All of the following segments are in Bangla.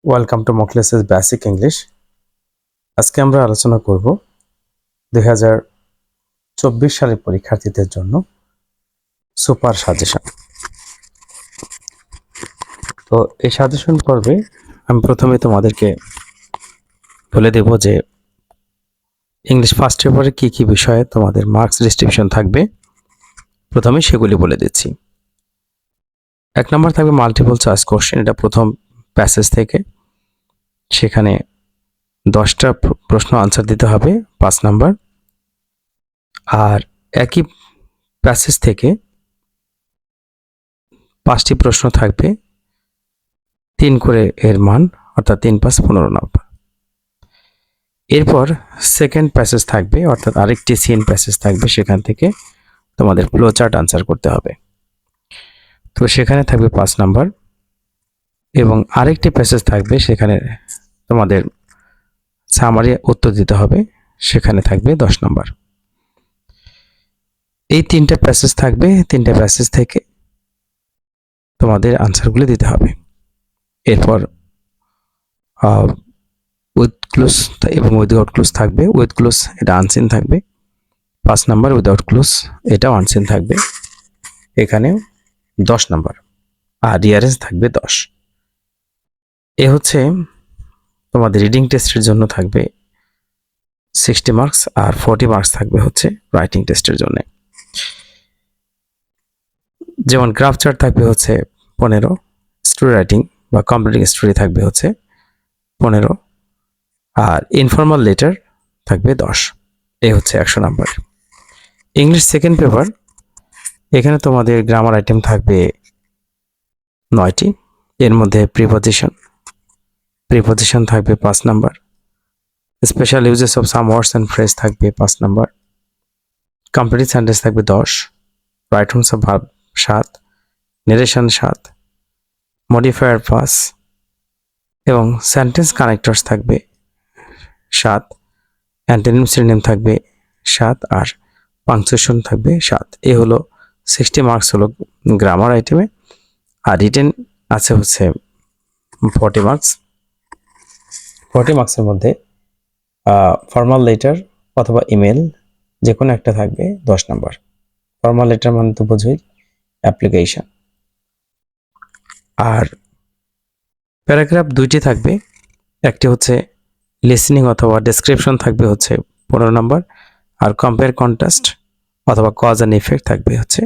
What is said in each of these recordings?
Welcome to Mokles's basic English. আজকে আমরা আলোচনা করব 2024 সালের পরীক্ষার্থীদের জন্য সুপার সাজেশন। তো এই সাজেশন পর্বে আমি প্রথমে তোমাদেরকে বলে দেব যে ইংলিশ ফার্স্ট পেপারে কি কি বিষয়ে তোমাদের মার্কস ডিস্ট্রিবিউশন থাকবে। প্রথমে সেগুলি বলে দিচ্ছি। 1 নম্বর থাকবে মাল্টিপল চয়েস কোশ্চেন, এটা প্রথম প্যাসেজ থেকে। সেখানে 10টা প্রশ্ন আনসার দিতে হবে, 5 নাম্বার। আর একই প্যাসেজ থেকে 5টি প্রশ্ন থাকবে, 3 করে এর মান, অর্থাৎ 3 + 15 নম্বর। এরপর সেকেন্ড প্যাসেজ থাকবে, অর্থাৎ আরেকটি সিন প্যাসেজ থাকবে, সেখান থেকে তোমাদের ফ্লো চার্ট আনসার করতে হবে। তো সেখানে থাকবে 5 নাম্বার, এবং আরেকটি প্যাসেজ থাকবে, সেখানে তোমাদের সামারি উত্তর দিতে হবে, সেখানে থাকবে 10 নাম্বার। এই 3টে প্যাসেজ থাকবে, 3টে প্যাসেজ থেকে তোমাদের আনসারগুলো দিতে হবে। এরপর উইথ ক্লুজ এবং উইদাউট ক্লুজ থাকবে। উইথ ক্লুজ এটা আনসিন থাকবে 5 নাম্বার, উইদাউট ক্লুজ এটাও আনসিন থাকবে, এখানেও 10 নাম্বার, আর রিয়ারেন্স থাকবে 10। এ হচ্ছে তোমাদের রিডিং টেস্টের জন্য থাকবে 60 মার্কস, আর 40 মার্কস থাকবে হচ্ছে রাইটিং টেস্টের জন্য। যেমন গ্রাফ চার্ট থাকবে হচ্ছে 15, স্টোরি রাইটিং বা কমপ্লিটিং স্টোরি থাকবে হচ্ছে 15, আর ইনফর্মাল লেটার থাকবে 10। এই হচ্ছে 100 নাম্বার। ইংলিশ সেকেন্ড পেপার, এখানে তোমাদের গ্রামার আইটেম থাকবে 9টি। এর মধ্যে প্রিপোজিশন থাকবে 5 number. Special uses of some words and phrase থাকবে 5 নাম্বার। কমপ্লিট সেন্টেন্স থাকবে 10, right forms of verb 7, narration 7, modifier 5, এবং সেন্টেন্স কানেক্টরস থাকবে 7, অ্যান্টোনিম সিনোনিম থাকবে 7, আর পাংচুয়েশন থাকবে 7। এ হলো 60 মার্কস হলো গ্রামার আইটেমে, আর রিটেন আছে হচ্ছে 40 মার্কস। 40 মার্কসের মধ্যে ফর্মাল লেটার অথবা ইমেল যে কোনো একটা থাকবে 10 নাম্বার। ফর্মাল লেটার মানে তো বোঝোই অ্যাপ্লিকেশন। আর প্যারাগ্রাফ 2টি থাকবে, একটি হচ্ছে লিসনিং অথবা ডেসক্রিপশন থাকবে হচ্ছে 15 নাম্বার, আর কম্পেয়ার কন্ট্রাস্ট অথবা কজ অ্যান্ড ইফেক্ট থাকবে হচ্ছে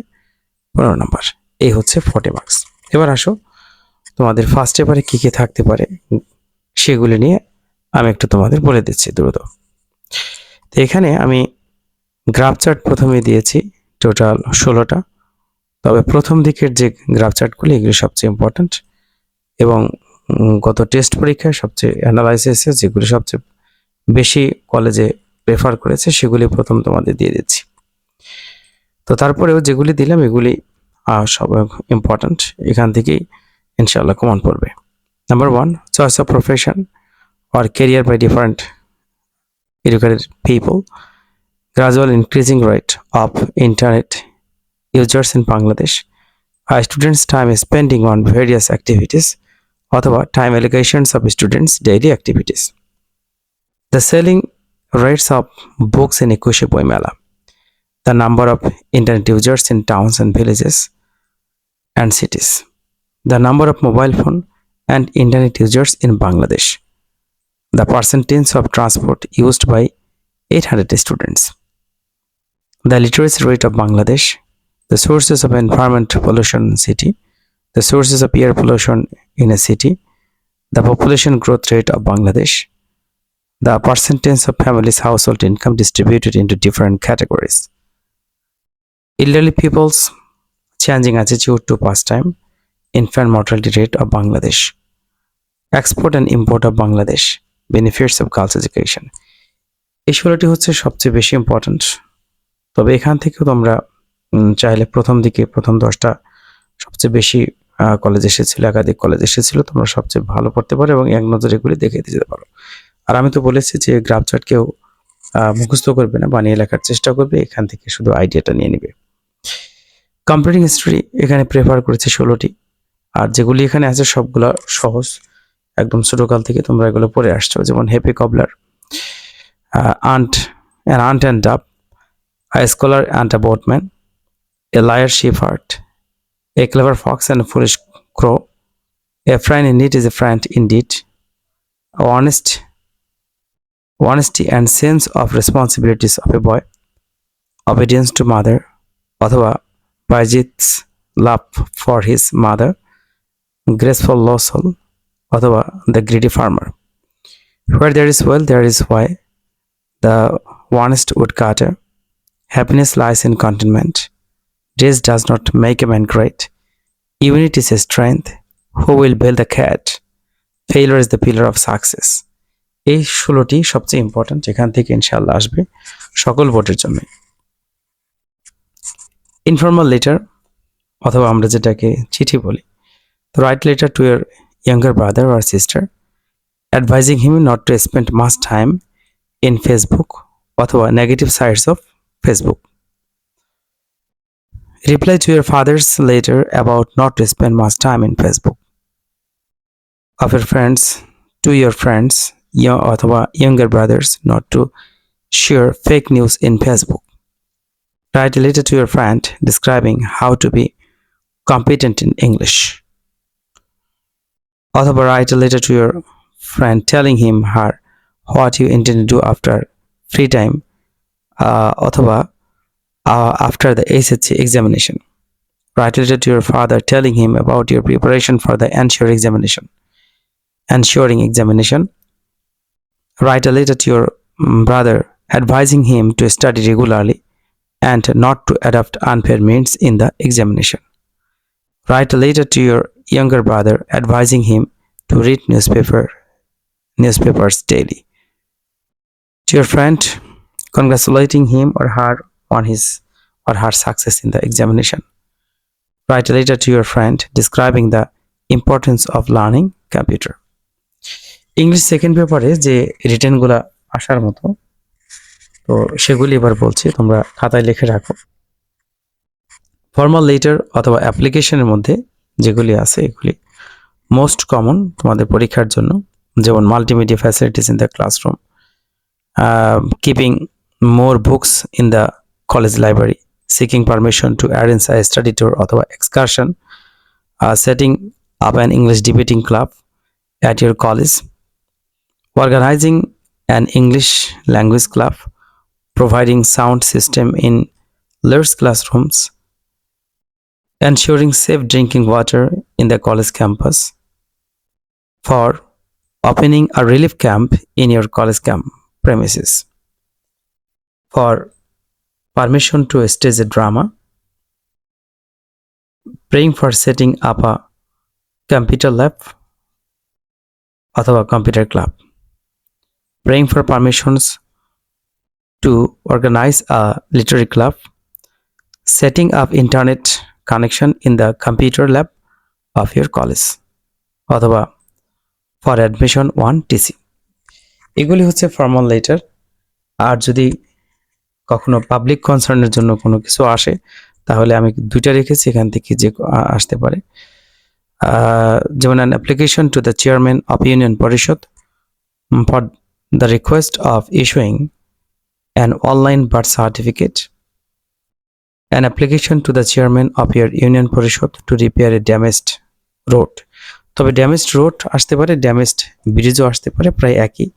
15 নাম্বার। এই হচ্ছে 40 মার্কস। এবার আসো তোমাদের ফার্স্ট পেপারে কি কি থাকতে পারে সেগুলি নিয়ে আমি একটু তোমাদের বলে দিচ্ছি দ্রুত। তো এখানে আমি গ্রাফ চার্ট প্রথমে দিয়েছি টোটাল 16টা, তবে প্রথম দিকের যে গ্রাফ চার্টগুলি এগুলি সবচেয়ে ইম্পর্ট্যান্ট, এবং গত টেস্ট পরীক্ষায় সবচেয়ে অ্যানালাইসিসে যেগুলি সবচেয়ে বেশি কলেজে প্রেফার করেছে সেগুলি প্রথম তোমাদের দিয়ে দিচ্ছি। তো তারপরেও যেগুলি দিলাম এগুলি সব ইম্পর্ট্যান্ট, এখান থেকেই ইনশাআল্লাহ কমন পড়বে। Number 1, choice of profession or career by different educated people. Gradual increasing rate of internet users in Bangladesh. A student's time is spending on various activities অথবা time allocations of students' daily activities. The selling rates of books in একুশে বইমেলা. The number of internet users in towns and villages and cities. The number of mobile phone and internet users in Bangladesh. The percentage of transport used by 800 students. The literacy rate of Bangladesh. The sources of environment pollution in city. The sources of air pollution in a city. The population growth rate of Bangladesh. The percentage of families' household income distributed into different categories. Elderly people's changing attitude to pastime. Infant mortality rate of Bangladesh. Export and import of Bangladesh. Benefits of girls education. এই 16টি হচ্ছে সবচেয়ে বেশি ইম্পর্ট্যান্ট, তবে এখান থেকেও তোমরা চাইলে প্রথম দিকে প্রথম 10টা সবচেয়ে বেশি কলেজ এসেছিল, একাধিক কলেজ এসেছিল, তোমরা সবচেয়ে ভালো পড়তে পারো এবং এক নজরে এগুলি দেখে যেতে পারো। আর আমি তো বলেছি যে গ্রাফ চার্ট কেউ মুখস্থ করবে না, বানিয়ে লেখার চেষ্টা করবে, এখান থেকে শুধু আইডিয়াটা নিয়ে নেবে। কম্পিউটিং হিস্ট্রি এখানে প্রেফার করেছে 16টি, আর যেগুলি এখানে আছে সবগুলো সহজ, একদম ছোটকাল থেকে তোমরা এগুলো পড়ে আসছো, যেমন happy কবলার, ant and dove, a scholar and a boatman, a liar shepherd, a clever fox and a foolish crow, a friend in need is a friend indeed, honesty and sense of responsibilities of a boy, obedience to mother, অথবা Bajit's love for his mother, graceful losel, অথবা the greedy farmer. Where there is well, there is why, the honest woodcutter, happiness lies in contentment, dress does not make a man great, unity is a strength, who will build a cat, failure is the pillar of success. এই 16টি সবচেয়ে ইম্পর্টেন্ট, এখান থেকে ইনশাআল্লাহ আসবে সকল বোর্ডের জন্য। ইনফর্মাল লেটার অথবা আমরা যেটাকে চিঠি বলি, তো right letter to year younger brother or sister advising him not to spend much time in Facebook অথবা negative sides of Facebook. Reply to your father's letter about not to spend much time in Facebook. Of your friends to your friends অথবা younger brothers not to share fake news in Facebook. Write a letter to your friend describing how to be competent in English. অথবা write a letter to your friend telling him her what you intend to do after free time অথবা after the SSC examination. Write a letter to your father telling him about your preparation for the ensuring examination. Write a letter to your brother advising him to study regularly and not to adopt unfair means in the examination. Write a letter to your younger brother advising him to read newspapers daily. To your friend, congratulating him or her on his or her success in the examination. Write a letter to your friend describing the importance of learning computer. English second পেপারে যে রিটেনগুলো আসার মতো, তো সেগুলি এবার বলছি, তোমরা খাতায় লিখে রাখো। ফর্মাল লেটার অথবা অ্যাপ্লিকেশনের মধ্যে যেগুলি আছে এগুলি মোস্ট কমন তোমাদের পরীক্ষার জন্য, যেমন multimedia facilities in the classroom, keeping more books in the college library, seeking permission to arrange a study tour অথবা excursion, setting up an English debating club at your college, organizing an English language club, providing sound system in large classrooms, ensuring safe drinking water in the college campus, for opening a relief camp in your college premises, for permission to stage a drama, praying for setting up a computer lab অথবা computer club, praying for permissions to organize a literary club, setting up internet connection in the computer lab of your college অথবা for admission 1 TC. এগুলি হচ্ছে ফর্মাল লেটার। আর যদি কখনো পাবলিক কনসার্নের জন্য কোনো কিছু আসে তাহলে আমি দুইটা রেখেছি, এখান থেকে যে আসতে পারে, যেমন an application to the chairman of Union Parishad for the request of issuing an online birth certificate, an application to the chairman of your Union Parishad to repair a damaged road. তবে ড্যামেজড রোড আসতে পারে, ড্যামেজড ব্রিজও আসতে পারে, প্রায় একই,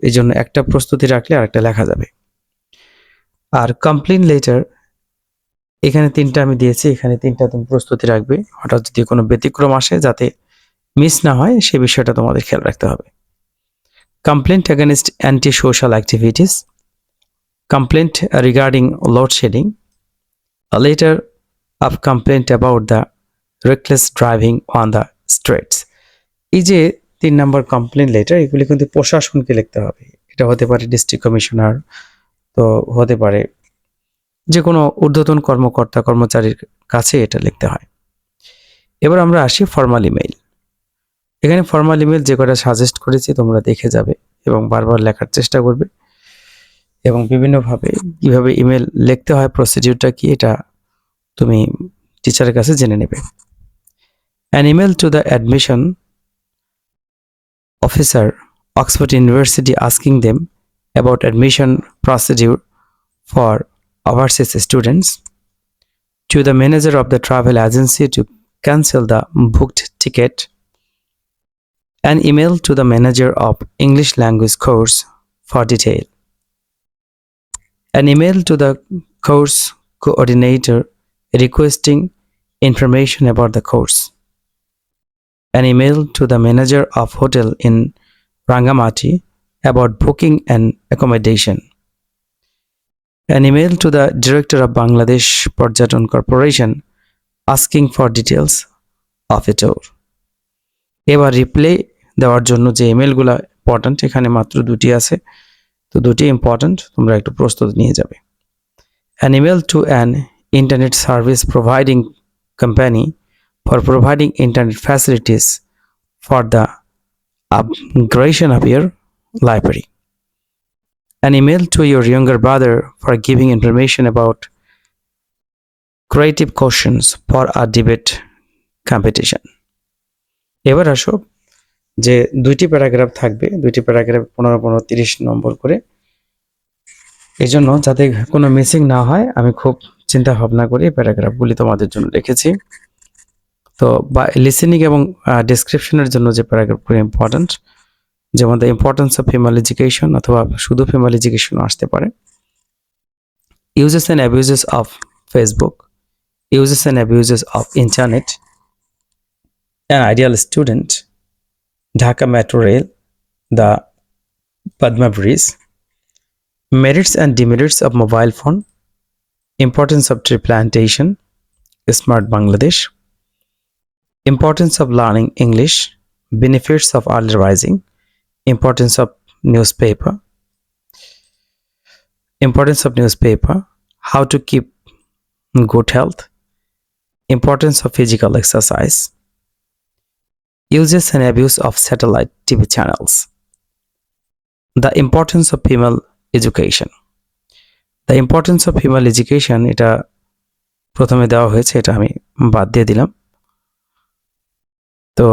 এই জন্য একটা প্রস্তুতি রাখলে আরেকটা লেখা যাবে। আর কমপ্লেইন লেটার এখানে 3টা আমি দিয়েছি, এখানে 3টা তুমি প্রস্তুতি রাখবে, হঠাৎ যদি কোনো ব্যতিক্রম আসে যাতে মিস না হয় সে বিষয়টা তোমাদের খেয়াল রাখতে হবে। Complaint against anti social activities, complaint regarding load shedding, a letter of complaint about the reckless driving on the streets. এই যে 3 নম্বর কমপ্লেন্ট লেটার, এগুলি কিন্তু প্রশাসনকে লিখতে হবে। এটা হতে পারে ডিস্ট্রিক্ট কমিশনার, তো হতে পারে যে কোনো ঊর্ধ্বতন কর্মকর্তা কর্মচারীর কাছে এটা লিখতে হয়। এবার আমরা আসি ফর্মাল ইমেইল। এখানে ফর্মাল ইমেইল যে কটা সাজেস্ট করেছি তোমরা দেখে যাবে এবং বারবার লেখার চেষ্টা করবে এবং বিভিন্নভাবে কিভাবে ইমেল লিখতে হয়, প্রসিডিউরটা কি, এটা তুমি টিচারের কাছে জেনে নেবে। An email to the admission officer, Oxford University, asking them about admission procedure for overseas students, to the manager of the travel agency to cancel the booked ticket, an email to the manager of English language course for detail, an email to the course coordinator requesting information about the course, an email to the manager of hotel in Rangamati about booking and accommodation, an email to the director of Bangladesh Porjatan Corporation asking for details of a tour. এবার রিপ্লাই দেওয়ার জন্য যে ইমেলগুলো ইম্পর্টেন্ট, এখানে মাত্র দুটি আছে, তো দুটি ইম্পর্টেন্ট, তোমরা একটু প্রস্তুতি নিয়ে যাবে। An email to an internet service providing company for providing internet facilities for the upgradation of your library. An email to your younger brother for giving information about creative questions for a debate competition. এবার আসো যে দুইটি প্যারাগ্রাফ থাকবে, দুইটি প্যারাগ্রাফ 15-30 নম্বর করে। এই জন্য যাতে কোনো মিসিং না হয় আমি খুব চিন্তা ভাবনা করে প্যারাগ্রাফগুলি তোমাদের জন্য রেখেছি। তো লিসেনিং এবং ডেসক্রিপশনের জন্য যে প্যারাগ্রাফগুলো ইম্পর্টেন্ট, যেমন the importance of female education অথবা শুধু ফিমেল এডুকেশন আসতে পারে, uses and abuses of Facebook, uses and abuses of internet, an ideal student, Dhaka Metro Rail, the Padma Bridge, merits and demerits of mobile phone, importance of tree plantation, Smart Bangladesh, importance of learning English, benefits of early rising, importance of newspaper, how to keep good health, importance of physical exercise, uses and abuse of satellite TV channels, the importance of female education. The importance of female education এটা প্রথমে দেওয়া হয়েছে, এটা আমি বাদ দিয়ে দিলাম। তো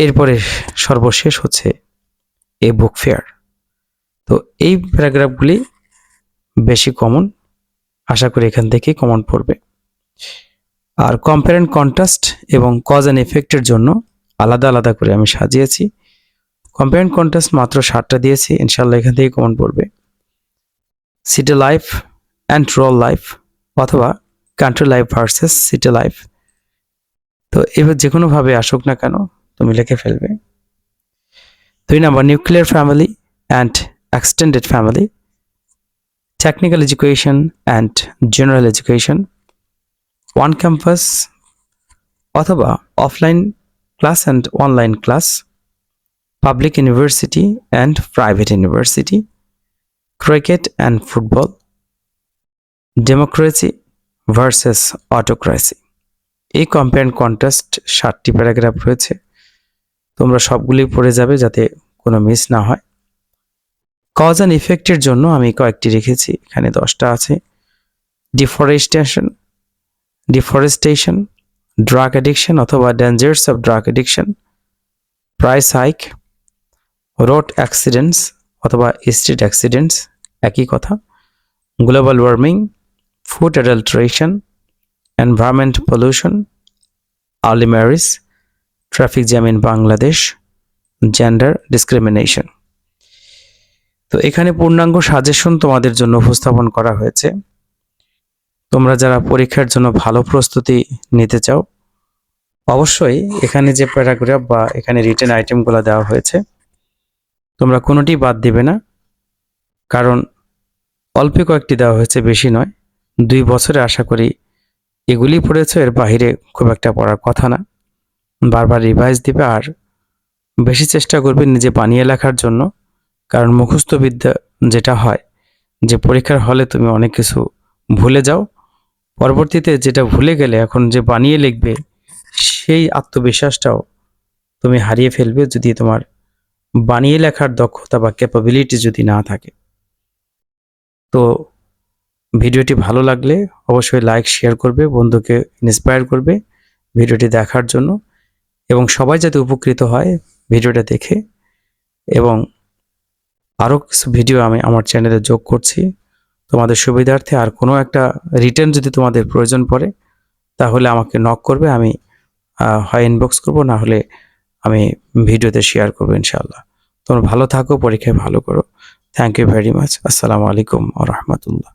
এরপরে সর্বশেষ হচ্ছে এই বুক ফেয়ার। তো এই প্যারাগ্রাফগুলি বেশি কমন, আশা করি এখান থেকে কমন পড়বে। আর কম্পেয়ার অ্যান্ড কন্ট্রাস্ট এবং কজ অ্যান্ড এফেক্টের জন্য আলাদা আলাদা করে আমি সাজিয়েছি। কম্পেয়ার অ্যান্ড কন্ট্রাস্ট মাত্র 7টা দিয়েছি, ইনশাল্লাহ এখান থেকে কমন পড়বে। City life and rural life অথবা country life versus city life. তো এবার যে কোনোভাবে আসুক না কেন তুমি লিখে ফেলবে। 2 number, nuclear family and extended family, technical education and general education, one campus অথবা offline class and online class, public university and private university, cricket and football, democracy versus autocracy. এই কম্পেয়ার অ্যান্ড কন্ট্রাস্ট 7টি প্যারাগ্রাফ রয়েছে, তোমরা সবগুলি পড়ে যাবে যাতে কোনো মিস না হয়। কজ অ্যান্ড ইফেক্টের জন্য আমি কয়েকটি রেখেছি, এখানে 10টা আছে। ডিফরেস্টেশন, ড্রাগ অ্যাডিকশন অথবা dangers of drug addiction, price hike, road accidents অথবা স্ট্রিট অ্যাক্সিডেন্টস, একই কথা, global warming, food adulteration, environment pollution, early marriage, traffic jam in Bangladesh, gender discrimination. তো এখানে পূর্ণাঙ্গ সাজেশন তোমাদের জন্য উপস্থাপন করা হয়েছে। তোমরা যারা পরীক্ষার জন্য ভালো প্রস্তুতি নিতে চাও, অবশ্যই এখানে যে প্যারাগ্রাফ বা এখানে রিটেন আইটেমগুলো দেওয়া হয়েছে তোমরা কোনোটি বাদ দিবে না, কারণ অল্প কয়েকটি দেওয়া হয়েছে, বেশি নয়। 2 বছরে আশা করি এগুলি পড়েছো, এর বাইরে খুব একটা পড়ার কথা না। বারবার রিভাইজ দিবে আর বেশি চেষ্টা করবে নিজে বানিয়ে লেখার জন্য, কারণ মুখস্থ বিদ্যা যেটা হয় যে পরীক্ষার হলে তুমি অনেক কিছু ভুলে যাও, পরবর্তীতে যেটা ভুলে গেলে এখন যে বানিয়ে লিখবে সেই আত্মবিশ্বাসটাও তুমি হারিয়ে ফেলবে যদি তোমার বানিয়ে লেখার দক্ষতা বা ক্যাপাবিলিটি যদি না থাকে। তো ভিডিওটি ভালো লাগলে অবশ্যই লাইক শেয়ার করবে, বন্ধুকে ইন্সপায়ার করবে ভিডিওটি দেখার জন্য এবং সবাই যাতে উপকৃত হয় ভিডিওটা দেখে। এবং আরও কিছু ভিডিও আমি আমার চ্যানেলে যোগ করছি তোমাদের সুবিধার্থে। আর কোনো একটা রিটার্ন যদি তোমাদের প্রয়োজন পড়ে তাহলে আমাকে নক করবে, আমি হয় ইনবক্স করবো, না হলে আমি ভিডিওতে শেয়ার করবো ইনশাআল্লাহ। তোমরা ভালো থাকো, পরীক্ষায় ভালো করো। Thank you very much. আসসালামু আলাইকুম ওয়া রাহমাতুল্লাহ।